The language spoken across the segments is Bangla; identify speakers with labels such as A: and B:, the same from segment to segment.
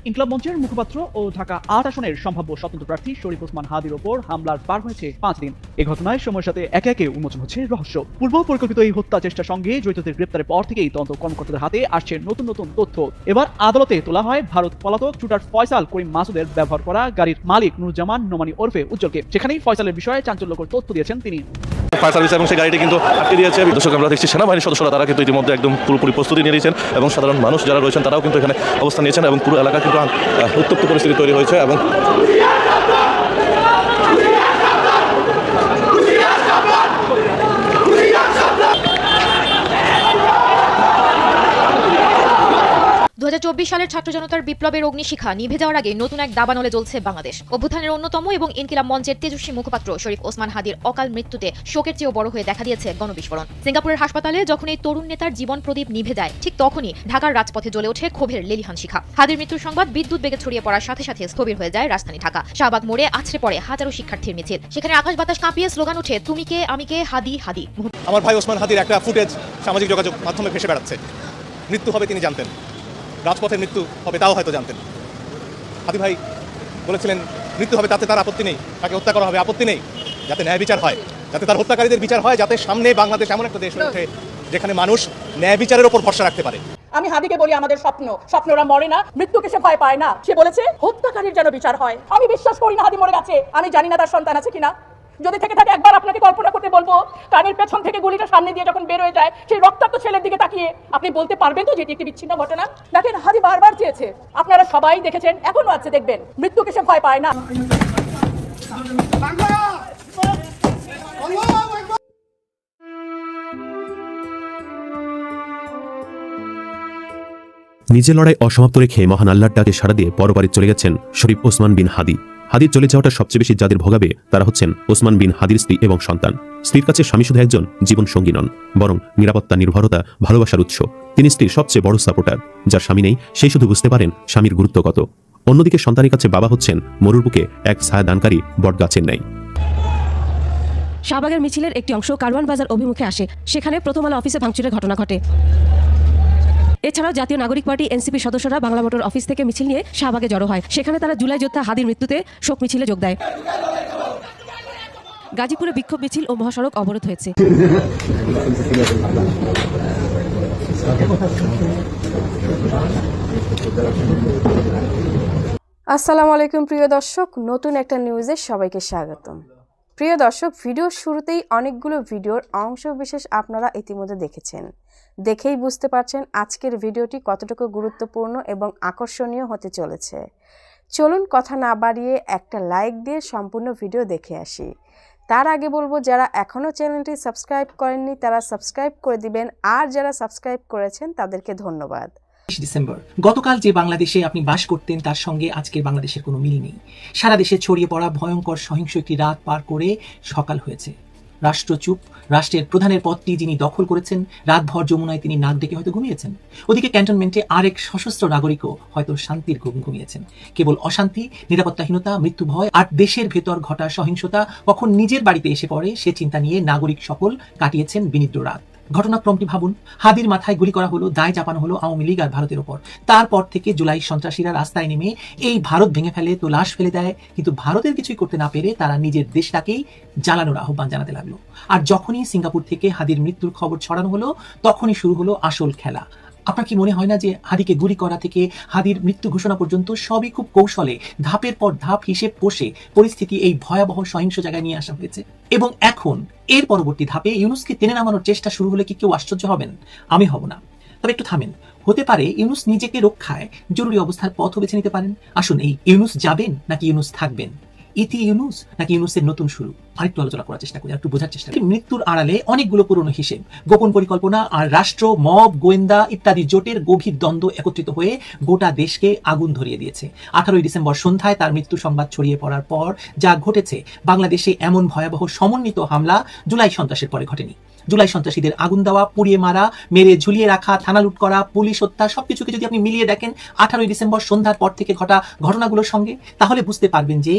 A: ইনকিলাব মঞ্চের মুখপাত্র ও ঢাকা ৮ আসনের সম্ভাব্য স্বতন্ত্র প্রার্থী শরীফ ওসমান হাদির ওপর হামলার পার হয়েছে ৫ দিন। এ ঘটনায় সময়ের সাথে একে একে উন্মোচন হচ্ছে রহস্য। পূর্ব পরিকল্পিত এই হত্যা চেষ্টার সঙ্গে জড়িতদের গ্রেপ্তারের পর থেকেই তদন্ত কর্মকর্তাদের হাতে আসছে নতুন নতুন তথ্য। এবার আদালতে তোলা হয় ভারত পলাতক শুটার ফয়সাল করিম মাসুদের ব্যবহার করা গাড়ির মালিক নুরুজ্জামান নোমানী ওরফে উজ্জ্বলকে। সেখানেই ফয়সালের বিষয়ে চাঞ্চল্যকর তথ্য দিয়েছেন তিনি।
B: ফায়ার সার্ভিস এবং সেই গাড়িটি কিন্তু আটকে দিয়েছে। দর্শক, আমরা দেখছি সেনাবাহিনীর সদস্যরা তারা কিন্তু ইতিমধ্যে একদম পুরোপুরি প্রস্তুতি নিয়ে নিয়েছেন এবং সাধারণ মানুষ যারা রয়েছেন তারাও কিন্তু এখানে অবস্থান নিয়েছেন এবং পুরো এলাকা কিন্তু উত্তপ্ত পরিস্থিতি তৈরি হয়েছে। এবং
C: 2024 সালের ছাত্র জনতার বিপ্লবের অগ্নিশিখা নিভে যাওয়ার আগে নতুন এক দাবানলে জ্বলছে বাংলাদেশ। অভ্যুত্থানের অন্যতম এবং ইনকিলাব মঞ্চের তেজস্বী মুখপাত্র শরীফ ওসমান হাদির অকাল মৃত্যুতে শোকের চেয়েও বড় হয়ে দেখা দিয়েছে গণবিস্ফোরণ। সিঙ্গাপুরের হাসপাতালে যখন এই তরুণ নেতার জীবন প্রদীপ নিভে যায়, ঠিক তখনই ঢাকার রাজপথে জ্বলে ওঠে ক্ষোভের লেলিহান শিখা। হাদির মৃত্যুর সংবাদ বিদ্যুৎ বেগে ছড়িয়ে পড়ার সাথে সাথে স্থবির হয়ে যায় রাজধানী ঢাকা। শাহবাগ মোড়ে আছড়ে পড়ে হাজারো শিক্ষার্থীর মিছিল। সেখানে আকাশ বাতাস কাঁপিয়ে স্লোগান ওঠে, তুমি কে আমি কে, হাদি হাদি।
D: আমার ভাই ওসমান হাদির একটা ফুটেজ সামাজিক যোগাযোগ মাধ্যমে ভেসে বেড়াচ্ছে। মৃত্যু হবে তিনি জানতেন, রাজপথের মৃত্যু হবে তাও হয়তো জানতেন। হাদি ভাই বলেছিলেন মৃত্যু হবে তাতে তার আপত্তি নেই, তাকে হত্যা করা হবে আপত্তি নেই, যাতে ন্যায় বিচার হয়, যাতে তার হত্যাকারীদের বিচার হয়, যাতে সামনে বাংলাদেশ এমন একটা দেশ হয়ে ওঠে যেখানে মানুষ ন্যায় বিচারের উপর ভরসা রাখতে পারে।
E: আমি হাদিকে বলি আমাদের স্বপ্নরা মরে না, মৃত্যুকে সে ভয় পায় না। সে বলেছে হত্যাকারীর যেন বিচার হয়। আমি বিশ্বাস করি না হাদি মরে গেছে। আমি জানি না তার সন্তান আছে কিনা। যদি থেকে থাকে একবার আপনাকে কল্পনা করতে বলবো, কানের পেছন থেকে গুলিটা সামনে দিয়ে যখন বের হয়ে যায়, সেই রক্তাক্ত ছেলের দিকে তাকিয়ে আপনি বলতে পারবেন তো যে এটি একটি বিচ্ছিন্ন ঘটনা? দেখেন, হাদি বারবার চেয়েছে, আপনারা সবাই দেখেছেন, এখনো আছে, দেখবেন মৃত্যুকে সে ভয় পায় না।
F: নিজের লড়াই অসমাপ্ত রেখে মহান আল্লাহর ডাকে সাড়া দিয়ে পরপারে চলে গেছেন শরীফ ওসমান বিন হাদি। হাদির চলে যাওয়াটা সবচেয়ে বেশি যাদের ভোগাবে তারা হচ্ছেন ওসমান বিন হাদির স্ত্রী এবং সন্তান। স্ত্রীর কাছে স্বামী শুধু একজন জীবন সঙ্গী নন, বরং নিরাপত্তা, নির্ভরতা, ভালোবাসার উৎস। তিনি স্ত্রীর সবচেয়ে বড় সাপোর্টার। যার স্বামী নেই সেই শুধু বুঝতে পারেন স্বামীর গুরুত্ব কত। অন্যদিকে সন্তানের কাছে বাবা হচ্ছেন মরুর বুকে এক ছায়া দানকারী বটগাছের ন্যায়।
G: শাহবাগের মিছিলের একটি অংশ কারওয়ান বাজার অভিমুখে আসে। সেখানে প্রথম আলো অফিসে ভাঙচুরের ঘটনা ঘটে। এছাড়াও জাতীয় নাগরিক পার্টি এনসিপি সদস্যরা বাংলা মোটর অফিস থেকে মিছিল নিয়ে শাহবাগে জড়ো হয়। সেখানে তারা জুলাই যোদ্ধা হাদির মৃত্যুতে শোক মিছিলে যোগ দেয়। গাজীপুরে বিক্ষোভ মিছিল ও মহাসড়ক অবরোধ হয়েছে।
H: আসসালামু আলাইকুম প্রিয় দর্শক, নতুন একটা নিউজে সবাইকে স্বাগতম। প্রিয় দর্শক, ভিডিওর শুরুতেই অনেকগুলো ভিডিওর অংশ বিশেষ আপনারা ইতিমধ্যে দেখেছেন। দেখেই বুঝতে পারছেন আজকের ভিডিওটি কতটুকু গুরুত্বপূর্ণ এবং আকর্ষণীয় হতে চলেছে। চলুন কথা না বাড়িয়ে একটা লাইক দিয়ে সম্পূর্ণ ভিডিও দেখে আসি। তার আগে বলবো, যারা এখনও চ্যানেলটি সাবস্ক্রাইব করেননি তারা সাবস্ক্রাইব করে দিবেন, আর যারা সাবস্ক্রাইব করেছেন তাদেরকে ধন্যবাদ।
I: ডিসেম্বর গতকাল যে বাংলাদেশে আপনি বাস করতেন তার সঙ্গে আজকের বাংলাদেশের কোনো মিল নেই। সারা দেশে ছড়িয়ে পড়া ভয়ঙ্কর সহিংস একটি রাত পার করে সকাল হয়েছে। রাষ্ট্র চুপ। রাষ্ট্রের প্রধানের পদটি যিনি দখল করেছেন, রাতভর যমুনায় তিনি নাক ডেকে হয়তো ঘুমিয়েছেন। ওদিকে ক্যান্টনমেন্টে আরেক সশস্ত্র নাগরিকও হয়তো শান্তির ঘুম ঘুমিয়েছেন। কেবল অশান্তি, নিরাপত্তাহীনতা, মৃত্যু ভয় আর দেশের ভেতর ঘটা সহিংসতা কখন নিজের বাড়িতে এসে পড়ে সে চিন্তা নিয়ে নাগরিক সকল কাটিয়েছেন বিনিদ্র রাত। ঘটনাক্রমটি ভাবুন। হাদির মাথায় গুলি করা হলো, দায় চাপানো হলো আওয়ামী লীগ আর ভারতের ওপর। তারপর থেকে জুলাই সন্ত্রাসীরা রাস্তায় নেমে এই ভারত ভেঙে ফেলে, তো লাশ ফেলে দেয়, কিন্তু ভারতের কিছুই করতে না পেরে তারা নিজের দেশটাকেই জ্বালানোর আহ্বান জানাতে লাগলো। আর যখনই সিঙ্গাপুর থেকে হাদির মৃত্যুর খবর ছড়ানো হলো, তখনই শুরু হলো আসল খেলা। আপনার কি মনে হয় না যে হাদিকে গুলি করা থেকে হাদির মৃত্যু ঘোষণা পর্যন্ত সবই খুব কৌশলে ধাপের পর ধাপ হিসেব কষে পরিস্থিতি এই ভয়াবহ সহিংস জায়গায় নিয়ে আসা হয়েছে? এবং এখন এর পরবর্তী ধাপে ইউনূসকে টেনে নামানোর চেষ্টা শুরু হলে কি কেউ আশ্চর্য হবেন? আমি হব না। তবে একটু থামেন। হতে পারে ইউনূস নিজেকে রক্ষায় জরুরি অবস্থার পথও বেছে নিতে পারেন। আসুন, এই ইউনূস যাবেন নাকি ইউনূস থাকবেন? ইতি ইউনূস নাকি ইউনূসের নতুন শুরু? আরেকটু আলোচনা করার চেষ্টা করি, একটু বোঝার চেষ্টা করি। মৃত্যুর আড়ালে অনেকগুলো পুরনো হিসেব, গোপন পরিকল্পনা আর রাষ্ট্র, মব, গোয়েন্দা ইত্যাদি জোটের গভীর দ্বন্দ্ব একত্রিত হয়ে গোটা দেশকে আগুন ধরিয়ে দিয়েছে। 18 ডিসেম্বর সন্ধ্যায় তার মৃত্যু সংবাদ ছড়িয়ে পড়ার পর যা ঘটেছে, বাংলাদেশে এমন ভয়াবহ সমন্বিত হামলা জুলাই সন্ত্রাসের পরে ঘটেনি। জুলাই সন্ত্রাসীদের আগুন দেওয়া, পুড়িয়ে মারা, মেরে ঝুলিয়ে রাখা, থানা লুট করা, পুলিশ হত্যা, সবকিছুকে যদি আপনি মিলিয়ে দেখেন 18 ডিসেম্বর সন্ধ্যার পর থেকে ঘটা ঘটনাগুলোর সঙ্গে, তাহলে বুঝতে পারবেন যে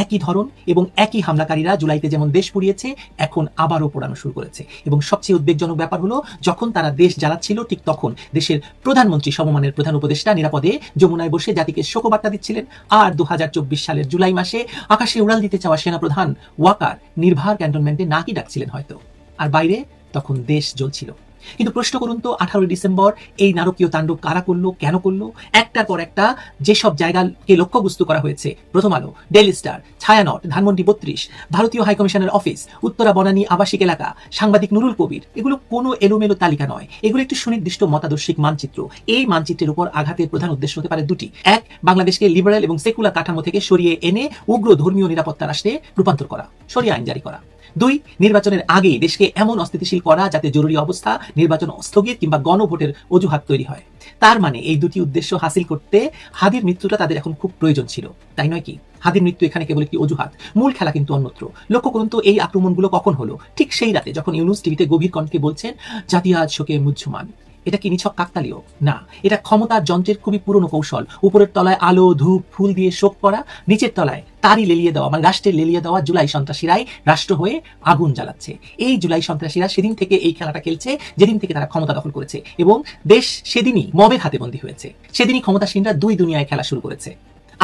I: একই ধরন এবং একই হামলাকারীরা জুলাইতে যেমন দেশ পুড়িয়েছে এখন আবারও পোড়ানো শুরু করেছে। এবং সবচেয়ে উদ্বেগজনক ব্যাপার হলো যখন তারা দেশ জ্বালাচ্ছিল ঠিক তখন দেশের প্রধানমন্ত্রী সমমানের প্রধান উপদেষ্টা নিরাপদে যমুনায় বসে জাতিকে শোকবার্তা দিচ্ছিলেন। আর 2024 সালের জুলাই মাসে আকাশে উড়াল দিতে চাওয়া সেনাপ্রধান ওয়াকার নির্ভার ক্যান্টনমেন্টে নাকি ডাকছিলেন হয়তো, আর বাইরে তখন দেশ জ্বলছিল। কিন্তু প্রশ্ন করুন তো 18 ডিসেম্বর এই নারকীয় তাণ্ডব কারা করলো, কেন করলো? একটার পর একটা যেসব জায়গাকে লক্ষ্যবস্তু করা হয়েছে, প্রথম আলো, ডেইলি স্টার, ছায়ানট, ধানমন্ডি 32, ভারতীয় হাইকমিশনের অফিস, উত্তরা বনানী আবাসিক এলাকা, সাংবাদিক নুরুল কবির, এগুলো কোনো এলোমেলো তালিকা নয়, এগুলো একটি সুনির্দিষ্ট মতাদর্শিক মানচিত্র। এই মানচিত্রের উপর আঘাতের প্রধান উদ্দেশ্য হতে পারে দুটি। এক, বাংলাদেশকে লিবারেল এবং সেকুলার কাঠামো থেকে সরিয়ে এনে উগ্র ধর্মীয় নিরাপত্তা রাষ্ট্রে রূপান্তর করা, শরিয়া আইন জারি করা। দুই, নির্বাচনের আগেই দেশকে এমন অস্থিতিশীল করা যাতে জরুরি অবস্থা, নির্বাচন স্থগিত কিংবা গণভোটের অজুহাত তৈরি হয়। তার মানে এই দুটি উদ্দেশ্য হাসিল করতে হাদির মৃত্যুটা তাদের এখন খুব প্রয়োজন ছিল, তাই নয় কি? হাদির মৃত্যু এখানে কেবল একটি অজুহাত, মূল খেলা কিন্তু অন্যত্র। লক্ষ্য করুন তো এই আক্রমণগুলো কখন হলো? ঠিক সেই রাতে যখন ইউনূস টিভিতে গভীর কণ্ঠে বলছেন জাতি আজ শোকে মুহ্যমান। এটা কি নিছক কাকতালীয়? না, এটা ক্ষমতার যন্ত্রের খুবই পুরনো কৌশল। উপরের তলায় আলো, ধূপ, ফুল দিয়ে শোক করা, নিচের তলায় তারই লেলিয়ে দেওয়া, মানে রাষ্ট্রের লেলিয়ে দেওয়া জুলাই সন্ত্রাসীরাই রাষ্ট্র হয়ে আগুন জ্বালাচ্ছে। এই জুলাই সন্ত্রাসীরা সেদিন থেকে এই খেলাটা খেলছে যেদিন থেকে তারা ক্ষমতা দখল করেছে, এবং দেশ সেদিনই মবের হাতে বন্দী হয়েছে। সেদিনই ক্ষমতাসীনরা দুই দুনিয়ায় খেলা শুরু করেছে।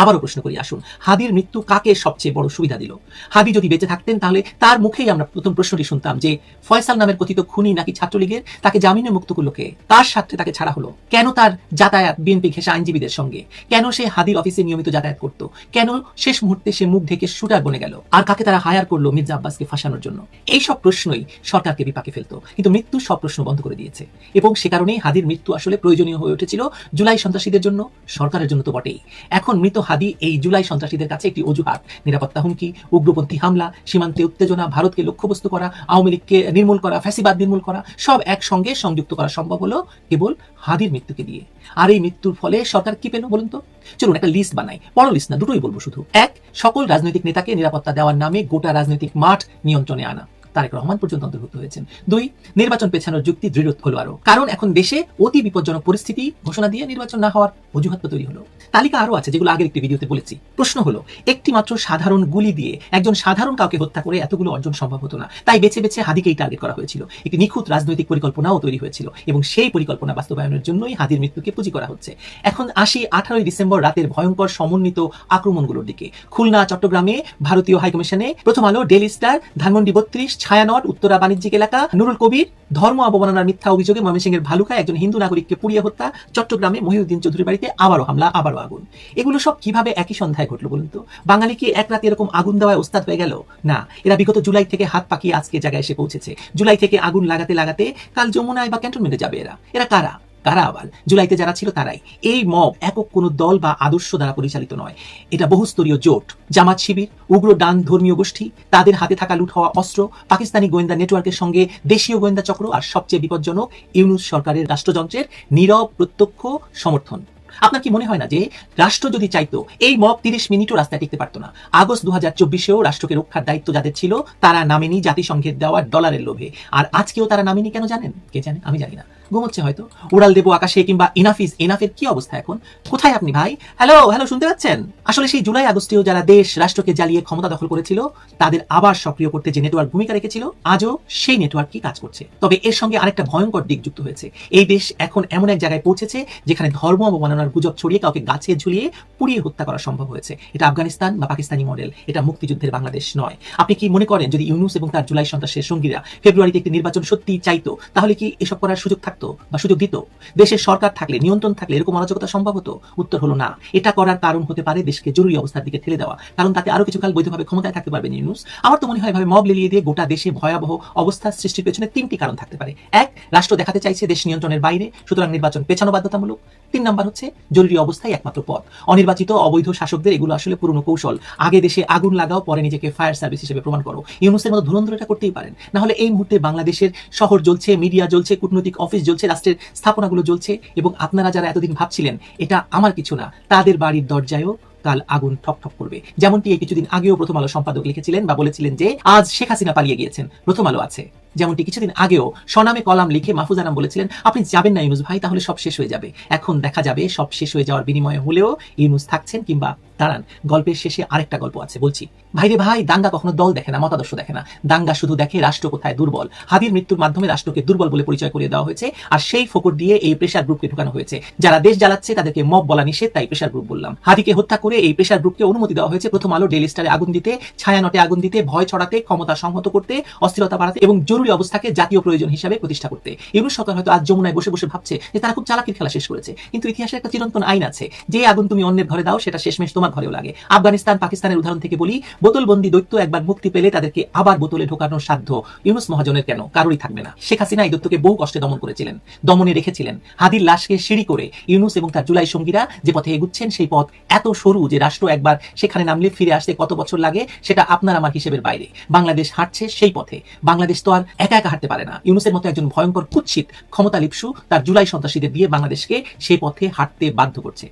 I: আবারও প্রশ্ন করি, আসুন, হাদির মৃত্যু কাকে সবচেয়ে বড় সুবিধা দিল? হাদি যদি বেঁচে থাকতেন তাহলে তার মুখেই আমরা প্রথম প্রশ্নটি শুনতাম যে ফয়সাল নামের কথিত খুনি নাকি ছাত্রলীগের, তাকে জামিনে মুক্ত করলো কে? কার স্বার্থে তাকে ছাড়া হলো? কেন তার যাতায়াত বিএনপি ঘেঁষা আইনজীবীদের সঙ্গে? কেন সে হাদির অফিসে নিয়মিত যাতায়াত করত? কেন শেষ মুহূর্তে সে মুখ ঢেকে শুটার বনে গেল? আর কাকে তারা হায়ার করলো মির্জা আব্বাসকে ফাঁসানোর জন্য? এই সব প্রশ্নই সরকারকে বিপাকে ফেলতো, কিন্তু মৃত্যু সব প্রশ্ন বন্ধ করে দিয়েছে। এবং সে কারণেই হাদির মৃত্যু আসলে প্রয়োজনীয় হয়ে উঠেছিল জুলাই সন্ত্রাসীদের জন্য, সরকারের জন্য তো বটেই। এখন মৃত হাদি এই জুলাই সন্ত্রাসীদের কাছে একটি অজুহাত। নিরাপত্তা হুমকি, উগ্রপন্থী হামলা, সীমান্তে উত্তেজনা, ভারতকে লক্ষ্যবস্তু করা, আওয়ামী লীগকে নির্মূল করা, ফ্যাসিবাদ নির্মূল করা, সব একসঙ্গে সংযুক্ত করা সম্ভব হলো কেবল হাদির মৃত্যুকে দিয়ে। আর এই মৃত্যুর ফলে সরকার কি পেল বলুন তো? চলুন একটা লিস্ট বানাই, বড় লিস্ট না, দুটোই বলবো শুধু। এক, সকল রাজনৈতিক নেতাকে নিরাপত্তা দেওয়ার নামে গোটা রাজনৈতিক মাঠ নিয়ন্ত্রণে আনা, তারেক রহমান পর্যন্ত অন্তর্ভুক্ত হয়েছেন। দুই, নির্বাচন পেছানোর যুক্তি দৃঢ় হলো আরো, কারণ এখন দেশে অতি বিপজ্জনক পরিস্থিতি ঘোষণা দিয়ে নির্বাচন না হওয়ার অজুহাত তৈরি হলো। তালিকা আরো আছে যেগুলো আগের একটি ভিডিওতে বলেছি। প্রশ্ন হলো, একটি মাত্র সাধারণ গুলি দিয়ে একজন সাধারণ কাউকে হত্যা করে এতগুলো অর্জন সম্ভব হতো না, তাই বেছে বেছে হাদিকেই টার্গেট করা হয়েছিল। একটি নিখুঁত রাজনৈতিক পরিকল্পনাও তৈরি হয়েছিল, এবং সেই পরিকল্পনা বাস্তবায়নের জন্যই হাদির মৃত্যুকে পুঁজি করা হচ্ছে। এখন আসি 18 ডিসেম্বর রাতের ভয়ঙ্কর সমন্বিত আক্রমণগুলোর দিকে। খুলনা, চট্টগ্রামে ভারতীয় হাইকমিশনে, প্রথম আলো, ডেইলি স্টার, ধানমন্ডি 32, ছায়ানট, উত্তরা বাণিজ্যিক এলাকা, নুরুল কবির, ধর্ম অবমাননার মিথ্যা অভিযোগে ময়মনসিংহের ভালুকায় একজন হিন্দু নাগরিককে পুড়িয়ে হত্যা, চট্টগ্রামে মহিউদ্দিন চৌধুরীর বাড়িতে আবারও হামলা, আবারও আগুন। এগুলো সব কিভাবে একই সন্ধ্যায় ঘটলো বলুন তো? বাঙালি কি এক রাতে এরকম আগুন দেওয়ায় ওস্তাদ হয়ে গেল? না, এরা বিগত জুলাই থেকে হাত পাকিয়ে আজকে জায়গায় এসে পৌঁছেছে। জুলাই থেকে আগুন লাগাতে লাগাতে কাল যমুনায় বা ক্যান্টনমেন্টে যাবে। এরা কারা? কারা আবার? জুলাইতে যারা ছিল তারাই। এই মব একক কোনো দল বা আদর্শ দ্বারা পরিচালিত নয়, এটা বহুস্তরীয় জোট। জামাত শিবির, উগ্র ডান ধর্মীয় গোষ্ঠী, তাদের হাতে থাকা লুট হওয়া অস্ত্র, পাকিস্তানি গোয়েন্দা নেটওয়ার্কের সঙ্গে দেশীয় গোয়েন্দা চক্র, আর সবচেয়ে বিপজ্জনক ইউনূস সরকারের রাষ্ট্রযন্ত্রের নীরব প্রত্যক্ষ সমর্থন। আপনার কি মনে হয় না যে রাষ্ট্র যদি চাইতো এই মব 30 মিনিটও রাস্তায় টিকতে পারতো না? আগস্ট 2024-এও রাষ্ট্রকে রক্ষার দায়িত্ব যাদের ছিল তারা নামেনি জাতিসংঘের দেওয়া ডলারের লোভে, আর আজকেও তারা নামেনি কেন জানেন? কে জানে? আমি জানি না, ঘুমোচ্ছে হয়তো। উড়াল দেবো আকাশে কিংবা ইনাফ ইজ এনাফের কি অবস্থা এখন? কোথায় আপনি ভাই? হ্যালো হ্যালো, শুনতে পাচ্ছেন? আসলে সেই জুলাই আগস্টেও যারা দেশ রাষ্ট্রকে জ্বালিয়ে ক্ষমতা দখল করেছিল তাদের আবার সক্রিয় করতে যে নেটওয়ার্ক ভূমিকা রেখেছিল, আজও সেই নেটওয়ার্ক কি কাজ করছে। তবে এর সঙ্গে আরেকটা ভয়ঙ্কর দিক যুক্ত হয়েছে। এই দেশ এখন এমন এক জায়গায় পৌঁছেছে যেখানে ধর্ম অবমাননার গুজব ছড়িয়ে কাউকে গাছে ঝুলিয়ে পুড়িয়ে হত্যা করা সম্ভব হয়েছে। এটা আফগানিস্তান বা পাকিস্তানি মডেল, এটা মুক্তিযুদ্ধের বাংলাদেশ নয়। আপনি কি মনে করেন যদি ইউনূস এবং তার জুলাই সন্ত্রাসের সঙ্গীরা ফেব্রুয়ারিতে একটি নির্বাচন সত্যি চাইতো তাহলে কি এসব করার সুযোগ থাকতো বা সুযোগ দিত? দেশের সরকার থাকলে, নিয়ন্ত্রণ থাকলে এরকম অরাজকতা সম্ভব হতো? উত্তর হলো না। এটা করার কারণ হতে পারে দেশকে জরুরি অবস্থার দিকে ঠেলে দেওয়া, কারণ তাতে আরো কিছুকাল বৈধভাবে ক্ষমতায় থাকতে পারবেন ইউনূস। আমার তো মনে হয় ভাবে মব লেলিয়ে দিয়ে গোটা দেশে ভয়াবহ অবস্থা সৃষ্টির পেছনে 3টি কারণ থাকতে পারে। এক, রাষ্ট্র দেখাতে চাইছে দেশ নিয়ন্ত্রণের বাইরে, সুতরাং নির্বাচন পেছানো বাধ্যতামূলক। 3 নাম্বার হচ্ছে জরুরি অবস্থায় একমাত্র পথ। অনির্বাচিত অবৈধ শাসকদের এগুলো আসলে পুরনো কৌশল। আগে দেশে আগুন লাগাও, পরে নিজেকে ফায়ার সার্ভিস হিসেবে প্রমাণ করো। ইউনূসের মতো ধুরন্ধর এটা করতেই পারেন, না হলে এই মুহূর্তে বাংলাদেশের শহর জ্বলছে, মিডিয়া জ্বলছে, কূটনৈতিক অফিস জ্বলছে, রাষ্ট্রের স্থাপনাগুলো জ্বলছে, এবং আপনারা যারা এতদিন ভাবছিলেন এটা আমার কিছু না, তাদের বাড়ির দরজায়ও কাল আগুন ঠক ঠক করবে। যেমনটি এই কিছুদিন আগেও প্রথম আলো সম্পাদক লিখেছিলেন বা বলেছিলেন যে আজ শেখ হাসিনা পালিয়ে গিয়েছেন, প্রথম আলো আছে। যেমনটি কিছুদিন আগেও স্বনামে কলাম লিখে মাহফুজ আনাম বলেছিলেন আপনি যাবেন না ইউনূস ভাই, তাহলে সব শেষ হয়ে যাবে। এখন দেখা যাবে সব শেষ হয়ে যাওয়ার বিনিময়ে হলেও ইউনূস থাকছেন কিংবা দাঁড়ান, গল্পের শেষে আরেকটা গল্প আছে, বলছি। ভাইরে ভাই, দাঙ্গা কখনো দল দেখে না, মতাদর্শ দেখে না। দাঙ্গা শুধু দেখে রাষ্ট্র কোথায় দুর্বল। হাদির মৃত্যুর মাধ্যমে রাষ্ট্রকে দুর্বল বলে পরিচয় করিয়ে দেওয়া হয়েছে, আর সেই ফোকর দিয়ে এই প্রেসার গ্রুপকে ঢুকানো হয়েছে। যারা দেশ জ্বালাচ্ছে তাদেরকে মব বলা নিষেধ, তাই প্রেসার গ্রুপ বললাম। হাদিকে হত্যা করে এই প্রেসার গ্রুপকে অনুমতি দেওয়া হয়েছে প্রথম আলো, ডেইলি স্টারে আগুন দিতে, ছায়ানটে আগুন দিতে, ভয় ছড়াতে, ক্ষমতা সংহত করতে, অস্থিরতা বাড়াতে এবং জরুরি অবস্থাকে জাতীয় প্রয়োজন হিসাবে প্রতিষ্ঠা করতে। ইউনূস সরকার হয়তো আজ যমুনায় বসে বসে ভাবছে যে তারা খুব চালাকির খেলা শেষ করেছে, কিন্তু ইতিহাসের একটা চিরন্তন আইন আছে, যে আগুন তুমি অন্যের ঘরে দাও সেটা শেষমেশ তোমার ঘরেও লাগে। আফগানিস্তান, পাকিস্তানের উদাহরণ থেকে বলি, বোতলবন্দি দৈত্য একবার মুক্তি পেলে তাদেরকে আবার বোতলে ঢোকানোর সাধ্য ইউনূস মহাজনের কেন? কারোরই থাকবে না। শেখ হাসিনা এই দৈত্যকে বহু কষ্টে দমন করেছিলেন, দমনে রেখেছিলেন। হাদির লাশকে সিঁড়ি করে ইউনূস এবং তার জুলাই সঙ্গীরা যে পথে এগুচ্ছেন, সেই পথ এত সরু যে রাষ্ট্র একবার সেখানে নামলে ফিরে আসতে কত বছর লাগে সেটা আপনার আমার হিসেবের বাইরে। বাংলাদেশ হাঁটছে সেই পথে। বাংলাদেশ তো আর একা একা হাঁটতে পারে না। ইউনূসের মতো একজন ভয়ঙ্কর কুৎসিত ক্ষমতা লিপসু তার জুলাই সন্ত্রাসীদের দিয়ে বাংলাদেশকে সেই পথে হাঁটতে বাধ্য করছে।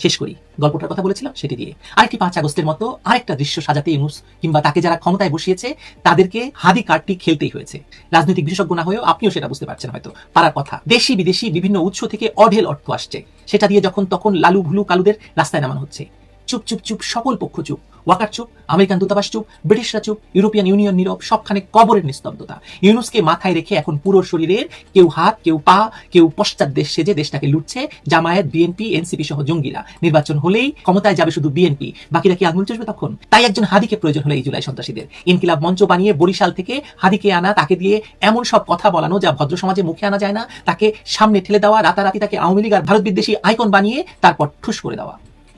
I: শেষ করি, গল্পটার কথা বলেছিলাম সেটি দিয়ে। আরেকটি 5 আগস্টের মতো আরেকটা দৃশ্য সাজাতে ইউনূস কিংবা তাকে যারা ক্ষমতায় বসিয়েছে তাদেরকে হাদি কার্ডটি খেলতেই হয়েছে। রাজনৈতিক বিশেষজ্ঞ না হয়েও আপনিও সেটা বুঝতে পারছেন হয়তো। পারার কথা, দেশি বিদেশি বিভিন্ন উৎস থেকে অঢেল অর্থ আসছে, সেটা দিয়ে যখন তখন লালু ভুলু কালুদের রাস্তায় নামানো হচ্ছে। চুপ চুপ চুপ, সকল পক্ষ চুপ। ওয়াকার চুপ, আমেরিকান দূতাবাস চুপ, ব্রিটিশরা চুপ, ইউরোপিয়ান ইউনিয়ন নীরব, সবখানে কবরের নিস্তব্ধতা। ইউনূসকে মাথায় রেখে এখন পুরো শরীরের কেউ হাত, কেউ পা, কেউ পশ্চাৎ দেশ সেজে দেশটাকে লুটছে জামায়াত, বিএনপি, এনসিপি সহ জঙ্গিরা। নির্বাচন হলেই ক্ষমতায় যাবে শুধু বিএনপি, বাকিরা কি আঙুল চষবে তখন? তাই একজন হাদিকে প্রয়োজন হলো এই জুলাই সন্ত্রাসীদের। ইনকিলাব মঞ্চ বানিয়ে বরিশাল থেকে হাদিকে আনা, তাকে দিয়ে এমন সব কথা বলানো যা ভদ্র সমাজে মুখে আনা যায় না, তাকে সামনে ঠেলে দেওয়া, রাতারাতি তাকে আওয়ামী লীগ আর ভারত বিদ্বেষী আইকন বানিয়ে তারপর ঠুস করে দেওয়া।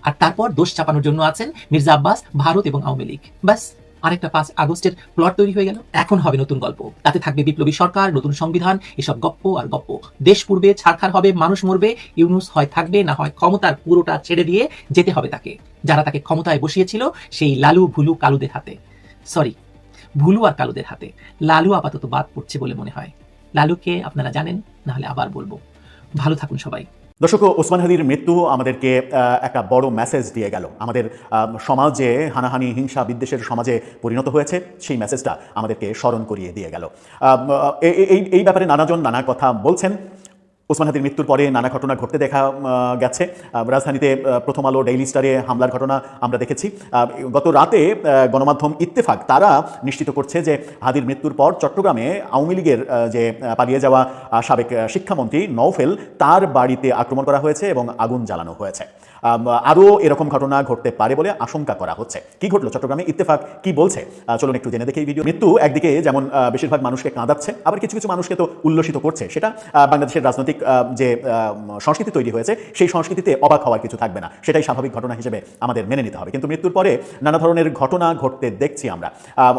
I: আর তারপর দোষ চাপানোর জন্য আছেন মির্জা আব্বাস, ভারত এবং আওয়ামী লীগ। ব্যাস, আরেকটা 5 আগস্টের প্লট তৈরি হয়ে গেল। এখন হবে নতুন গল্প, তাতে থাকবে বিপ্লবী সরকার, নতুন সংবিধান, এসব গপ্প আর গপ্প। দেশ পূর্বে ছাড়খাড় হবে, মানুষ মরবে, ইউনূস হয় থাকবে, না হয় ক্ষমতার পুরোটা ছেড়ে দিয়ে যেতে হবে তাকে। যারা তাকে ক্ষমতায় বসিয়েছিল সেই লালু ভুলু কালুদের হাতে। সরি, ভুলু আর কালুদের হাতে। লালু আপাতত বাদ পড়ছে বলে মনে হয়। লালুকে আপনারা জানেন, না হলে আবার বলবো। ভালো থাকুন সবাই।
J: দর্শক, ওসমান হাদির মৃত্যু আমাদেরকে একটা বড় মেসেজ দিয়ে গেল। আমাদের সমাজে হানাহানি, হিংসা, বিদ্বেষের সমাজে পরিণত হয়েছে, সেই মেসেজটা আমাদেরকে স্মরণ করিয়ে দিয়ে গেল। এই ব্যাপারে নানাজন নানা কথা বলছেন। ওসমান হাদির মৃত্যুর পরে নানা ঘটনা ঘটতে দেখা গেছে। রাজধানীতে প্রথম আলো, ডেইলি স্টারে হামলার ঘটনা আমরা দেখেছি। গত রাতে গণমাধ্যম ইত্তেফাক তারা নিশ্চিত করছে যে হাদির মৃত্যুর পর চট্টগ্রামে আওয়ামী লীগের যে পালিয়ে যাওয়া সাবেক শিক্ষামন্ত্রী নওফেল, তার বাড়িতে আক্রমণ করা হয়েছে এবং আগুন জ্বালানো হয়েছে। আরও এরকম ঘটনা ঘটতে পারে বলে আশঙ্কা করা হচ্ছে। কি ঘটলো চট্টগ্রামে, ইত্তেফাক কি বলছে চলুন একটু জেনে দেখি এই ভিডিও। মৃত্যু একদিকে যেমন বেশিরভাগ মানুষকে কাঁদাচ্ছে, আবার কিছু কিছু মানুষকে তো উল্লসিত করছে। সেটা বাংলাদেশের রাজনৈতিক যে সংস্কৃতি তৈরি হয়েছে, সেই সংস্কৃতিতে অবাক হওয়ার কিছু থাকবে না, সেটাই স্বাভাবিক ঘটনা হিসেবে আমাদের মেনে নিতে হবে। কিন্তু মৃত্যুর পরে নানা ধরনের ঘটনা ঘটতে দেখছি আমরা।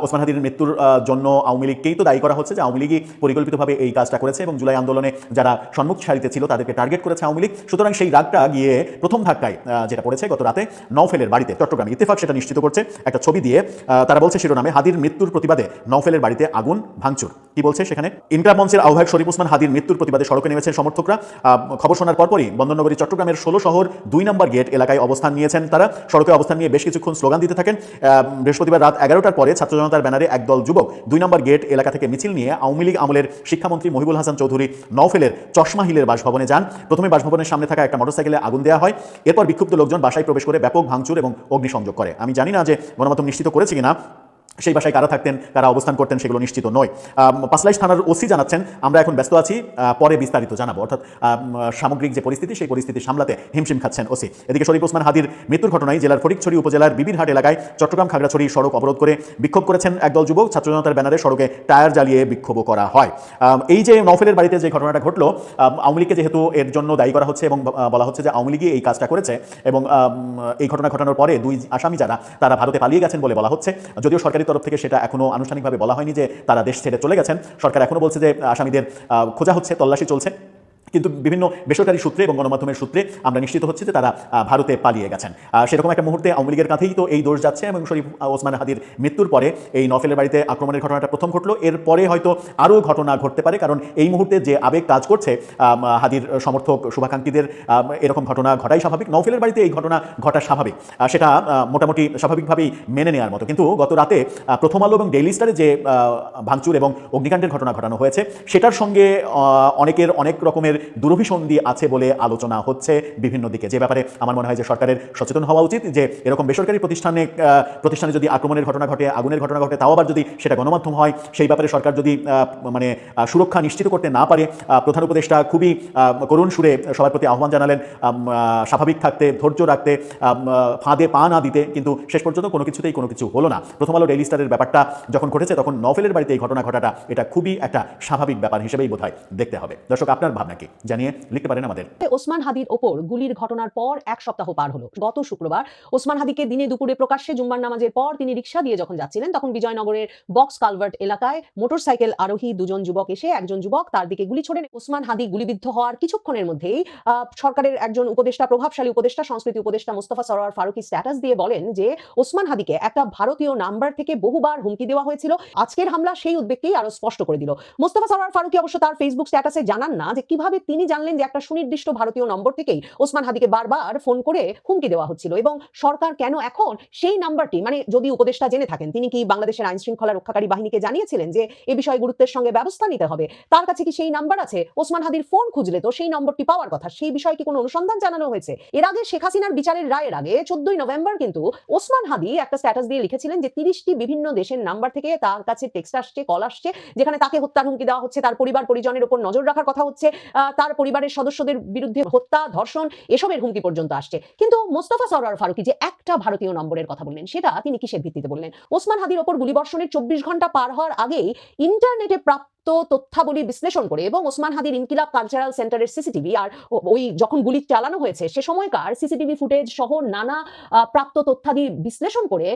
J: ওসমান হাদির মৃত্যুর জন্য আওয়ামী লীগকেই তো দায়ী করা হচ্ছে, যে আওয়ামী লীগই পরিকল্পিতভাবে এই কাজটা করেছে এবং জুলাই আন্দোলনে যারা সম্মুখ সারিতে ছিল তাদেরকে টার্গেট করেছে আওয়ামী লীগ। সুতরাং সেই রাগটা গিয়ে প্রথম ধাক্কায় যেটা পড়েছে গত রাতে নওফেলের বাড়িতে চট্টগ্রামে। ইত্তেফাক সেটা নিশ্চিত করছে একটা ছবি দিয়ে। তারা বলছে শিরোনামে, হাদির মৃত্যুর প্রতিবাদে নওফেলের বাড়িতে আগুন ভাঙচুর। কি বলছে সেখানে? ইনকিলাব মঞ্চের আহ্বায়ক শরীফ ওসমান হাদির মৃত্যুর প্রতিবাদে সড়কে নেমেছেন সমর্থকরা। খবর শোনার পরপরই বন্দরনগরী চট্টগ্রামের 16 শহর 2 নম্বর গেট এলাকায় অবস্থান নিয়েছেন তারা। সড়কে অবস্থান নিয়ে বেশ কিছুক্ষণ স্লোগান দিতে থাকেন। বৃহস্পতিবার রাত 11টার পরে ছাত্র জনতার ব্যানারে একদল যুবক 2 নম্বর গেট এলাকা থেকে মিছিল নিয়ে আওয়ামী লীগ আমলের শিক্ষামন্ত্রী মহিবুল হাসান চৌধুরী নওফেলের চশমা হিলের বাসভবনে যান। প্রথমে বাসভবনের সামনে থাকা একটা মোটরসাইকেলে আগুন দেওয়া হয়। এরপর বিক্ষুব্ধ লোকজন বাসায় প্রবেশ করে ব্যাপক ভাঙচুর এবং অগ্নিসংযোগ করে। আমি জানি না যে গণমাধ্যম নিশ্চিত করেছে কিনা সেই বাসায় কারা থাকতেন, কারা অবস্থান করতেন, সেগুলো নিশ্চিত নয়। পাঁচলাইশ থানার ওসি জানাচ্ছেন, আমরা এখন ব্যস্ত আছি, পরে বিস্তারিত জানাবো। অর্থাৎ সামগ্রিক যে পরিস্থিতি, সেই পরিস্থিতি সামলাতে হিমশিম খাচ্ছেন ওসি। এদিকে শরীফ ওসমান হাদির মৃত্যুর ঘটনায় জেলার ফটিকছড়ি উপজেলার বিবিরহাট এলাকায় চট্টগ্রাম খাগড়াছড়ি সড়ক অবরোধ করে বিক্ষোভ করেছেন একদল যুবক। ছাত্র জনতার ব্যানারে সড়কে টায়ার জ্বালিয়ে বিক্ষোভও করা হয়। এই যে নওফেলের বাড়িতে যে ঘটনাটা ঘটলো, আওয়ামী লীগকে যেহেতু এর জন্য দায়ী করা হচ্ছে এবং বলা হচ্ছে যে আওয়ামী লীগই এই কাজটা করেছে, এবং এই ঘটনা ঘটানোর পরে 2 আসামি যারা, তারা ভারতে পালিয়ে গেছেন বলে বলা হচ্ছে। যদিও সরকারি তরফ থেকে সেটা এখনো আনুষ্ঠানিকভাবে বলা হয়নি যে তারা দেশ ছেড়ে চলে গেছেন। সরকার এখনো বলছে যে আসামিদের খোঁজা হচ্ছে, তল্লাশি চলছে। কিন্তু বিভিন্ন বেসরকারি সূত্রে এবং গণমাধ্যমের সূত্রে আমরা নিশ্চিত হচ্ছে যে তারা ভারতে পালিয়ে গেছেন। সেরকম একটা মুহূর্তে আওয়ামী লীগের কাছেই তো এই দোষ যাচ্ছে, এবং শরীফ ওসমান হাদির মৃত্যুর পরে এই নওফেলের বাড়িতে আক্রমণের ঘটনাটা প্রথম ঘটলো। এরপরে হয়তো আরও ঘটনা ঘটতে পারে, কারণ এই মুহূর্তে যে আবেগ কাজ করছে হাদির সমর্থক শুভাকাঙ্ক্ষীদের, এরকম ঘটনা ঘটাই স্বাভাবিক। নওফেলের বাড়িতে এই ঘটনা ঘটা স্বাভাবিক, সেটা মোটামুটি স্বাভাবিকভাবেই মেনে নেওয়ার মতো। কিন্তু গত রাতে প্রথম আলো এবং ডেইলি স্টারে যে ভাঙচুর এবং অগ্নিকাণ্ডের ঘটনা ঘটানো হয়েছে, সেটার সঙ্গে অনেকের অনেক রকমের দুরভিসন্ধি আছে বলে আলোচনা হচ্ছে বিভিন্ন দিকে, যে ব্যাপারে আমার মনে হয় যে সরকারের সচেতন হওয়া উচিত যে এরকম বেসরকারি প্রতিষ্ঠানে যদি আক্রমণের ঘটনা ঘটে, আগুনের ঘটনা ঘটে, তাও আবার যদি সেটা গণমাধ্যম হয়, সেই ব্যাপারে সরকার যদি মানে সুরক্ষা নিশ্চিত করতে না পারে, প্রধান উপদেষ্টা খুবই করুণ সুরে সবার প্রতি আহ্বান জানালেন স্বাভাবিক থাকতে, ধৈর্য রাখতে, ফাঁদে পা না দিতে, কিন্তু শেষ পর্যন্ত কোনো কিছু হলো না। প্রথম আলো ডেইলি স্টারের ব্যাপারটা যখন ঘটেছে তখন নওফেলের বাড়িতে এই ঘটনা ঘটাটা এটা খুবই একটা স্বাভাবিক ব্যাপার হিসেবেই বোধহয় দেখতে হবে। দর্শক, আপনার ভাবনা কি জানিয়ে লিখতে পারেন আমাদের।
K: ওসমান হাদির ওপর গুলির ঘটনার পর এক সপ্তাহ পার হলো। গত শুক্রবার ওসমান হাদিকে দিনে দুপুরে প্রকাশ্যে জুম্মার নামাজের পর তিনি রিকশা দিয়ে যখন যাচ্ছিলেন, তখন বিজয়নগরের বক্স কালভার্ট এলাকায় মোটরসাইকেল আরোহী দুজন যুবক এসে একজন যুবক তার দিকে গুলি ছোড়েন। ওসমান হাদি গুলিবিদ্ধ হওয়ার কিছুক্ষণের মধ্যেই সরকারের একজন উপদেষ্টা, প্রভাবশালী উপদেষ্টা, সংস্কৃতি উপদেষ্টা মোস্তফা সরোয়ার ফারুকী স্ট্যাটাস দিয়ে বলেন যে ওসমান হাদিকে একটা ভারতীয় নাম্বার থেকে বহুবার হুমকি দেওয়া হয়েছিল। আজকের হামলা সেই উদ্বেগকেই আরো স্পষ্ট করে দিল। মোস্তফা সরোয়ার ফারুকী অবশ্য তার ফেসবুক স্ট্যাটাসে জানান না যে কিভাবে তিনি জানলেন যে একটা সুনির্দিষ্ট ভারতীয় নম্বর থেকেই ওসমান হাদিকে বারবার ফোন করে হুমকি দেওয়া হচ্ছিল, এবং সরকার কেন এখন সেই নাম্বারটি, মানে যদি উপদেষ্টা জেনে থাকেন, তিনি কি বাংলাদেশের আইন শৃঙ্খলা রক্ষাকারী বাহিনীকে জানিয়েছিলেন যে এ বিষয়ে গুরুত্বের সঙ্গে ব্যবস্থা নিতে হবে? তার কাছে কি সেই নাম্বার আছে? ওসমান হাদির ফোন খুঁজলে তো সেই নম্বরটি পাওয়ার কথা। সেই বিষয়ে কি কোনো অনুসন্ধান জানানো হয়েছে? এর আগে শেখ হাসিনার বিচারের রায়ের আগে 14ই নভেম্বর কিন্তু ওসমান হাদি একটা স্ট্যাটাস দিয়ে লিখেছিলেন যে 30টি বিভিন্ন দেশের নাম্বার থেকে তার কাছে টেক্সট আসছে, কল আসছে, যেখানে তাকে হত্যার হুমকি দেওয়া হচ্ছে, তার পরিবার পরিজনের উপর নজর রাখার কথা হচ্ছে, তার পরিবারের সদস্যদের বিরুদ্ধে হত্যা, ধর্ষণ এসবের হুমকি পর্যন্ত আসছে। কিন্তু মোস্তফা সরোয়ার ফারুকী যে একটা ভারতীয় নম্বরের কথা বললেন, সেটা তিনি কিসের ভিত্তিতে বললেন? ওসমান হাদির ওপর গুলিবর্ষণের 24 ঘন্টা পার হওয়ার আগেই ইন্টারনেটে প্রাপ্ত তথ্যাবলী বিশ্লেষণ করে এবং ওসমান হাদির ইনকিলাব কালচারাল সেন্টারের সিসিটিভি আর ওই যখন গুলি চালানো হয়েছে সে সময়কার সিসিটিভি ফুটেজ সহ নানা প্রাপ্ত তথ্যাদি বিশ্লেষণ করে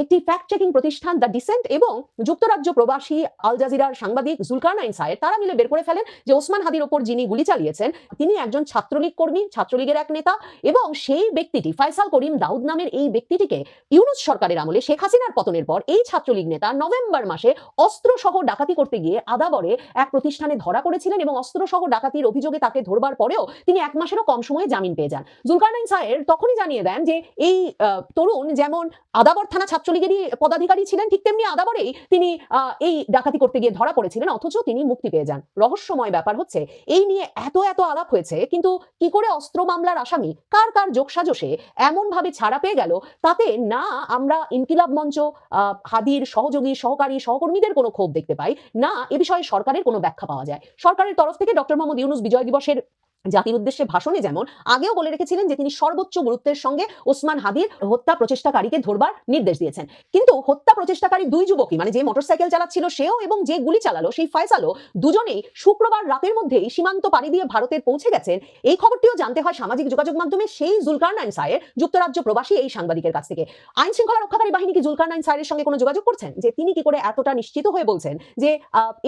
K: একটি ফ্যাক্ট চেকিং প্রতিষ্ঠান দ্য ডিসেন্ট এবং যুক্তরাজ্য প্রবাসী আল জাজিরার সাংবাদিক জুলকারনাইন সায়েদ তারা মিলে বের করে ফেলেন যে ওসমান হাদির ওপর যিনি গুলি চালিয়েছেন তিনি একজন ছাত্রলীগ কর্মী, ছাত্রলীগের এক নেতা, এবং সেই ব্যক্তিটি ফাইসাল করিম দাউদ নামের এই ব্যক্তিটিকে ইউনূস সরকারের আমলে শেখ হাসিনার পতনের পর এই ছাত্রলীগ নেতা নভেম্বর মাসে অস্ত্র সহ ডাকাতি করতে গিয়ে আদাবরে এক প্রতিষ্ঠানে ধরা পড়েছিলেন এবং অস্ত্র সহ ডাকাতির অভিযোগে তাকে ধরবার পরেও তিনি 1 মাসেরও কম সময়ে জামিন পেয়ে যান। জুলকারনাইন সায়েদ তখনই জানিয়ে দেন যে এই তরুণ যেমন আদাবর থানা ছাত্রলীগেরই পদাধিকারী ছিলেন, ঠিক তেমনি আদাবরেই তিনি এই ডাকাতি করতে গিয়ে ধরা পড়েছিলেন, অথচ তিনি মুক্তি পেয়ে যান। রহস্যময় ব্যাপার হচ্ছে এই নিয়ে এত আলাপ হয়েছে, কিন্তু কি করে অস্ত্র মামলার আসামি কার যোগসাজশে এমন ভাবে ছাড়া পেয়ে গেল, তাতে না আমরা ইনকিলাব মঞ্চ, হাদির সহযোগী, সহকারী, সহকর্মীদের কোনো ক্ষোভ দেখতে পাই, না এ বিষয়ে সরকারের কোনো ব্যাখ্যা পাওয়া যায়। সরকারের তরফ থেকে ডক্টর মোহাম্মদ ইউনূস বিজয় দিবসের জাতির উদ্দেশ্যে ভাষণে যেমন আগেও বলে রেখেছিলেন যে তিনি সর্বোচ্চ গুরুত্বের সঙ্গে ওসমান হাদির হত্যা প্রচেষ্টাকারীকে ধরবার নির্দেশ দিয়েছেন, কিন্তু হত্যা প্রচেষ্টাকারী দুই যুবকই, মানে যে মোটরসাইকেল চালাচ্ছিল সেও এবং যে গুলি চালালো সেই ফয়সালও, দুজনেই শুক্রবার রাতের মধ্যেই সীমান্ত পাড়ি দিয়ে ভারতের পৌঁছে গেছেন। এই খবরটিও জানতে হয় সামাজিক যোগাযোগ মাধ্যমে সেই জুলকারনাইন সায়ের যুক্তরাজ্য প্রবাসী এই সাংবাদিকের কাছ থেকে। আইন শৃঙ্খলা রক্ষাকারী বাহিনী কি জুলকারনাইন সায়ের সঙ্গে কোনো যোগাযোগ করছেন যে তিনি কি করে এতটা নিশ্চিত হয়ে বলছেন যে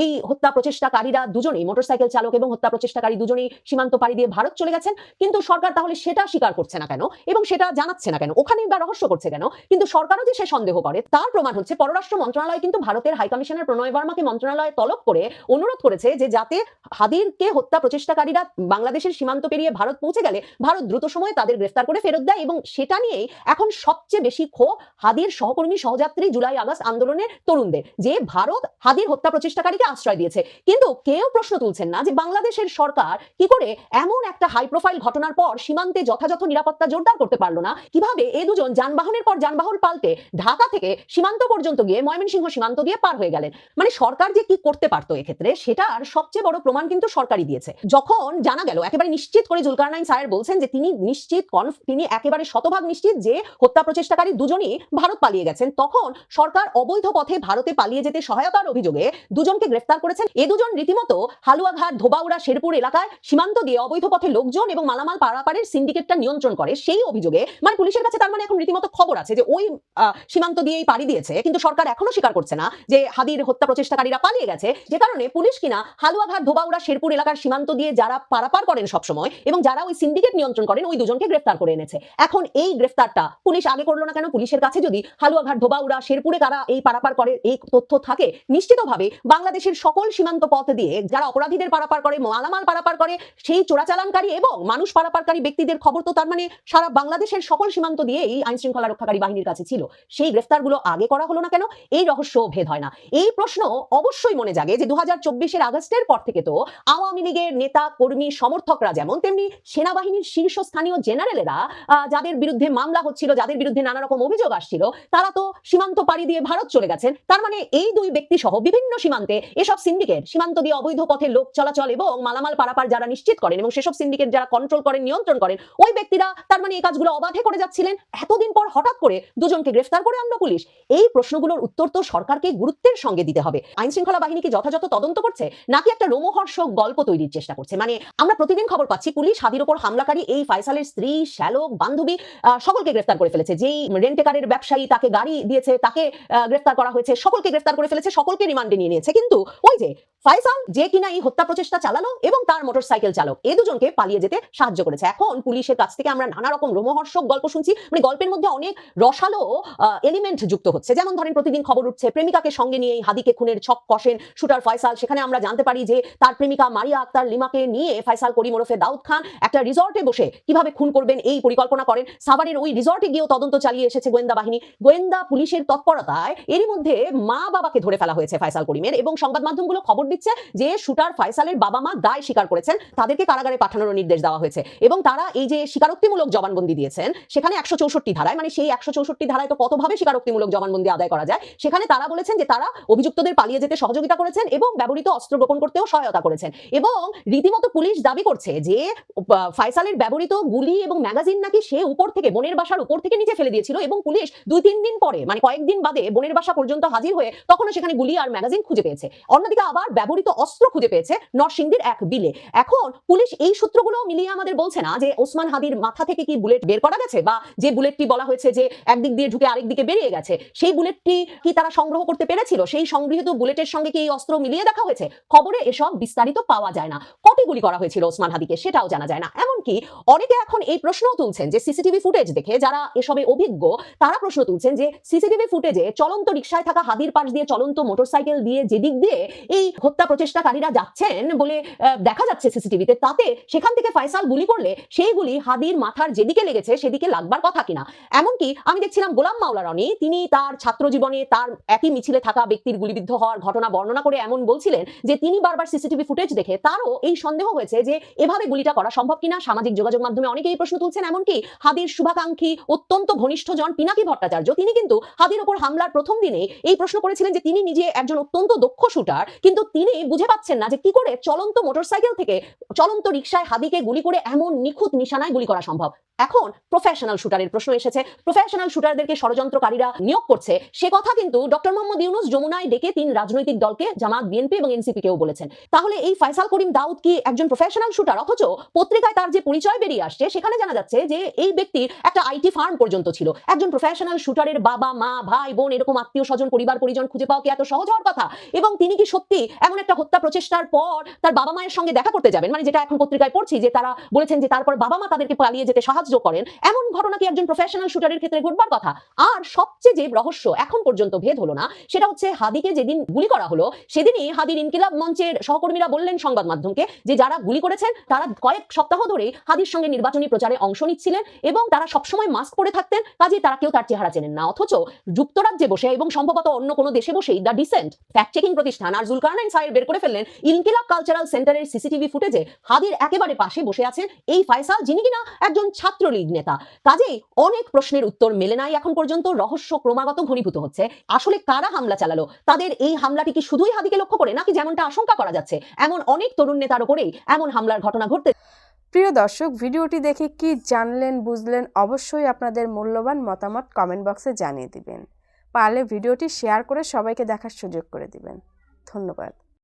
K: এই হত্যা প্রচেষ্টাকারীরা দুজনেই, মোটরসাইকেল চালক এবং হত্যা প্রচেষ্টাকারী দুজনেই সীমান্ত পাড়ি দিয়ে ভারত চলে গেছেন? কিন্তু সরকার তাহলে সেটা স্বীকার করছে না কেন এবং সেটা জানাচ্ছে না কেন? ওখানেই বা রহস্য করছে কেন? কিন্তু সরকারও যে সে সন্দেহ করে তার প্রমাণ হচ্ছে পররাষ্ট্র মন্ত্রণালয় কিন্তু ভারতের হাই কমিশনার প্রণয় বর্মাকে মন্ত্রণালয়ে তলব করে অনুরোধ করেছে যে যাতে হাদিরকে হত্যা প্রচেষ্টাকারীরা বাংলাদেশের সীমান্ত পেরিয়ে ভারত পৌঁছে গেলে ভারত দ্রুত সময়ে তাদের গ্রেফতার করে ফেরত দেয়, এবং সেটা নিয়েই এখন সবচেয়ে বেশি ক্ষোভ হাদির সহকর্মী সহযাত্রী জুলাই আগস্ট আন্দোলনের তরুণদের, যে ভারত হাদির হত্যা প্রচেষ্টাকারীকে আশ্রয় দিয়েছে। কিন্তু কেউ প্রশ্ন তুলছেন না যে বাংলাদেশের সরকার কি করে এমন একটা হাই প্রোফাইল ঘটনার পর সীমান্তে যথাযথ নিরাপত্তা জোরদার করতে পারলো না? কিভাবে এই দুজন যানবাহনের পর যানবাহন পাল্টে ঢাকা থেকে সীমান্ত পর্যন্ত গিয়ে ময়মনসিংহ সীমান্ত দিয়ে পার হয়ে গেলেন? মানে সরকার যে কি করতে পারতো এক্ষেত্রে, সেটার সবচেয়ে বড় প্রমাণ কিন্তু সরকারই দিয়েছে। যখন জানা গেল একেবারে নিশ্চিত করে জুলকারনাইন সায়ের বলছেন যে তিনি নিশ্চিত, তিনি একেবারে শতভাগ নিশ্চিত যে হত্যা প্রচেষ্টাকারী দুজনই ভারত পালিয়ে গেছেন, তখন সরকার অবৈধ পথে ভারতে পালিয়ে যেতে সহায়তার অভিযোগে দুজনকে গ্রেফতার করেছেন। এ দুজন রীতিমতো হালুয়াঘাট, ধোবাউড়া, শেরপুর এলাকায় সীমান্ত দিয়ে অবৈধ পথে লোকজন এবং মালামাল পারাপারের সিন্ডিকেটটা নিয়ন্ত্রণ করে। সেই অভিযোগে মানে পুলিশের কাছে তার মানে এখন রীতিমতো খবর আছে যে ওই সীমান্ত দিয়েই পাড়ি দিয়েছে, কিন্তু সরকার এখনো স্বীকার করছে না যে হাদির হত্যা প্রচেষ্টাকারীরা পালিয়ে গেছে, যে কারণে পুলিশ কিনা হালুয়াঘাট, ধোবাউড়া, শেরপুর এলাকার সীমান্ত দিয়ে যারা পারাপার করেন সবসময় এবং যারা ওই সিন্ডিকেট নিয়ন্ত্রণ করেন ওই দুজনকে গ্রেফতার করে এনেছে। এখন এই গ্রেফতারটা পুলিশ আগে করলো না কেন? পুলিশের কাছে যদি হালুয়াঘাট, ধোবাউড়া, শেরপুরে কারা এই পারাপার করে এই তথ্য থাকে, নিশ্চিতভাবে বাংলাদেশের সকল সীমান্ত পথ দিয়ে যারা অপরাধীদের পারাপার করে, মালামাল পারাপার করে, সেই চোরাচালানকারী এবং মানুষ পারাপারকারী ব্যক্তিদের খবর তো তার মানে সারা বাংলাদেশের সকল সীমান্ত দিয়ে এই আইন শৃঙ্খলা রক্ষাকারী বাহিনীর কাছে ছিল। সেই গ্রেফতারগুলো আগে করা হলো না কেন? এই রহস্য ভেদ হয় না। এই প্রশ্ন অবশ্যই মনে জাগে যে 2024-এর আগস্টের পর থেকে তো আওয়ামী লীগের নেতা কর্মী সমর্থকরা যেমন তেমনি সেনাবাহিনীর শীর্ষস্থানীয় জেনারেলেরা যাদের বিরুদ্ধে মামলা হচ্ছিল, যাদের বিরুদ্ধে নানা রকম অভিযোগ আসছিল, তারা তো সীমান্ত পাড়ি দিয়ে ভারত চলে গেছেন। তার মানে এই দুই ব্যক্তি সহ বিভিন্ন সীমান্তে এসব সিন্ডিকেট, সীমান্ত দিয়ে অবৈধ পথে লোক চলাচল এবং মালামাল পারাপার যারা নিশ্চিত করেন এবং সেসব সিন্ডিকেট যারা কন্ট্রোল করেন, নিয়ন্ত্রণ করেন, ওই ব্যক্তিরা তার মানে এই কাজগুলো অবাধে করে যাচ্ছিলেন। এতদিন পর হঠাৎ করে দুজনকে গ্রেফতার করে আনলো পুলিশ। এই প্রশ্নগুলোর উত্তর তো সরকারকে গুরুত্বের সঙ্গে দিতে হবে। আইন শৃঙ্খলা বাহিনী কি যথাযথ তদন্ত করছে নাকি একটা রোমহর্ষক গল্প তৈরির চেষ্টা করছে? মানে আমরা প্রতিদিন খবর পাচ্ছি পুলিশ হাদির ওপর হামলাকারী এই ফয়সালের স্ত্রী, শ্যালক, বান্ধবী সকলকে গ্রেফতার করে ফেলেছে। যেই রেন্টেকারের ব্যবসায়ী তাকে গাড়ি দিয়েছে তাকে গ্রেফতার করা হয়েছে, সকলকে গ্রেফতার করে ফেলেছে, সকলকে রিমান্ডে নিয়ে নিয়েছে। কিন্তু ওই যে ফয়সাল যে কিনা এই হত্যা প্রচেষ্টা চালালো এবং তার মোটরসাইকেল চালক, এই দুজনকে পালিয়ে যেতে সাহায্য করেছে। এখন পুলিশের কাছ থেকে আমরা নানা রকম রোমহর্ষক গল্প শুনছি। মানে গল্পের মধ্যে অনেক রসালো এলিমেন্ট যুক্ত হচ্ছে। যেমন ধরেন প্রতিদিন খবর উঠছে প্রেমিকাকে সঙ্গে নিয়ে হাদিকে খুনের ছক কষেন শুটার ফয়সাল। সেখানে আমরা জানতে পারি যে তার প্রেমিকা মারিয়া আক্তার লিমাকে নিয়ে ফয়সাল করিম ওরফে দাউদ খান একটা রিসর্টে বসে কিভাবে খুন করবেন এই পরিকল্পনা করেন। সাভারের ওই রিসর্টে গিয়েও তদন্ত চালিয়ে এসেছে গোয়েন্দা বাহিনী। গোয়েন্দা পুলিশের তৎপরতায় এরই মধ্যে মা বাবাকে ধরে ফেলা হয়েছে ফয়সাল করিমের, এবং সংবাদ মাধ্যমগুলো খবর দিচ্ছে যে শুটার ফয়সালের বাবা মা দায় স্বীকার করেছেন, তাদেরকে কারাগারে পাঠানোর নির্দেশ দেওয়া হয়েছে। এবং তারা এই যে স্বীকারোক্তিমূলক জবানবন্দি দিয়েছেন সেখানে 164 ধারায়, মানে সেই 164 ধারায় তো কতভাবে স্বীকারোক্তিমূলক জবানবন্দি আদায় করা যায়, সেখানে তারা বলেছেন যে তারা অভিযুক্তদের পালিয়ে যেতে সহযোগিতা করেছেন এবং ব্যবহৃত অস্ত্র গোপন করতেও সহায়তা করেছেন। এবং রীতিমতো পুলিশ দাবি করছে যে ফয়সালের ব্যবহৃত গুলি এবং ম্যাগাজিন নাকি সে উপর থেকে, বোনের বাসার উপর থেকে নিচে ফেলে দিয়েছিল, এবং পুলিশ 2-3 দিন পরে, মানে কয়েকদিন বাদে বোনের বাসা পর্যন্ত হাজির হয়ে তখনও সেখানে গুলি আর ম্যাগাজিন খুঁজে পেয়েছে। অন্যদিকে আবার ব্যবহৃত অস্ত্র খুঁজে পেয়েছে নরসিংদীর এক বিলে। এখন পুলিশ এই সূত্রগুলো মিলিয়ে আমাদের বলছে না যে ওসমান হাদির মাথা থেকে কি বুলেট বের করা গেছে, বা যে বুলেটটি বলা হয়েছে যে একদিক দিয়ে ঢুকে আরেক দিকে বেরিয়ে গেছে, সেই বুলেটটি কি তারা সংগ্রহ করতে পেরেছিল, সেই সংগৃহীত বুলেটের সঙ্গে কি এই অস্ত্র মিলিয়ে দেখা হয়েছে? খবরে এসব বিস্তারিত পাওয়া যায় না। কটি গুলি করা হয়েছিল ওসমান হাদিকে সেটাও জানা যায় না। এমনকি অনেকে এখন এই প্রশ্নও তুলছেন যে সিসিটিভি ফুটেজ দেখে, যারা এসবে অভিজ্ঞ তারা প্রশ্ন তুলছেন যে সিসিটিভি ফুটেজে চলন্ত রিকশায় থাকা হাদির পাশ দিয়ে চলন্ত মোটরসাইকেল দিয়ে যেদিক দিয়ে এই হত্যা প্রচেষ্টাকারীরা যাচ্ছেন বলে দেখা যাচ্ছে সিসিটিভিতে, তাতে সেখান থেকে ফয়সাল গুলি করলে সেই গুলি হাদির মাথার যেদিকে লেগেছে সেদিকে লাগবার কথা কিনা। এমনকি আমি দেখছিলাম গোলাম মাওলা রনি, তিনি তার ছাত্র জীবনে তার একই মিছিলে থাকা ব্যক্তির গুলিবিদ্ধ হওয়ার ঘটনা বর্ণনা করে এমন বলছিলেন যে তিনি বারবার সিসিটিভি ফুটেজ দেখে তারও এই সন্দেহ হয়েছে যে এভাবে গুলিটা করা সম্ভব কিনা। সামাজিক যোগাযোগ মাধ্যমে অনেকেই প্রশ্ন তুলছেন, এমনকি হাদির শুভাকাঙ্ক্ষী অত্যন্ত ঘনিষ্ঠ জন পিনাকি ভট্টাচার্য, তিনি কিন্তু হাদির উপর হামলার প্রথম দিনে এই প্রশ্ন করেছিলেন যে তিনি নিজে একজন অত্যন্ত দক্ষ শুটার, কিন্তু তিনি বুঝে পাচ্ছেন না যে কি করে চলন্ত মোটরসাইকেল থেকে চলন্ত রিকশায় হাদিকে গুলি করে এমন নিখুঁত নিশানায় গুলি করা সম্ভব। এখন প্রফেশনাল শুটারের প্রশ্ন এসেছে। প্রফেশনাল শুটারদেরকে ষড়যন্ত্রকারীরা নিয়োগ করছে, সে কথা কিন্তু ডক্টর মোহাম্মদ ইউনূস যমুনায় ডেকে 3 রাজনৈতিক দলকে, জামাত, বিএনপি এবং এনসিপি কেও বলেছেন। তাহলে এই ফয়সাল করিম দাউদ কি একজন প্রফেশনাল শুটার? অথচ পত্রিকায় তার যে পরিচয় বেরিয়ে আসছে সেখানে জানা যাচ্ছে যে এই ব্যক্তির একটা আইটি ফার্ম পর্যন্ত ছিল। একজন প্রফেশনাল শুটারের বাবা মা ভাই বোন এরকম আত্মীয় স্বজন পরিবার পরিজন খুঁজে পাওয়া কি এত সহজ হওয়ার কথা? এবং তিনি কি সত্যি এমন একটা হত্যা প্রচেষ্টার পর তার বাবা মায়ের সঙ্গে দেখা করতে যাবেন? মানে যেটা এখন পত্রিকায় পড়ছি যে তারা বলেছেন যে তারপর বাবা মা তাদেরকে পালিয়ে যেতে সাহায্য করেন, এমন ঘটনা কি একজন প্রফেশনাল শুটারের ক্ষেত্রে ঘটবার কথা? আর সবচেয়ে যে রহস্য এখন পর্যন্ত ভেদ হলো না সেটা হচ্ছে হাদিকে যেদিন গুলি করা হলো সেদিনই হাদির ইনকিলাব মঞ্চের সহকর্মীরা বললেন সংবাদ মাধ্যমকে যে যারা গুলি করেছেন তারা কয়েক সপ্তাহ ধরে হাদির সঙ্গে নির্বাচনী প্রচারে অংশ নিচ্ছিলেন এবং তারা সবসময় মাস্ক পরে থাকতেন, কাজেই তারা কেউ তার চেহারা চেনেন না। অথচ যুক্তরাজ্যে বসে এবং সম্ভবত অন্য কোনো দেশে বসেই দ্য ডিসেন্ট ফ্যাক্ট চেকিং প্রতিষ্ঠান আর জুলকারনাইন সাহেব বের করে ফেললেন ইনকিলাব কালচারাল সেন্টারের সিসিটিভি ফুটেজে হাদির একেবারে পাশে বসে আছেন এই ফয়সাল, যিনি কিনা একজন ছাত্রলীগ নেতা। কাজেই অনেক প্রশ্নের উত্তর মেলে নাই এখন পর্যন্ত। রহস্য ক্রমাগত ঘনীভূত হচ্ছে। আসলে কারা হামলা চালালো? তাদের এই হামলাটি কি শুধুই হাদিকে লক্ষ্য করে, নাকি যেমনটা আশঙ্কা করা যাচ্ছে এমন অনেক তরুণ নেতার উপরেই এমন হামলার ঘটনা ঘটতে?
H: প্রিয় দর্শক, ভিডিওটি দেখে কি জানলেন বুঝলেন অবশ্যই আপনাদের মূল্যবান মতামত কমেন্ট বক্সে জানিয়ে দিবেন। পারলে ভিডিওটি শেয়ার করে সবাইকে দেখার সুযোগ করে দিবেন। ধন্যবাদ।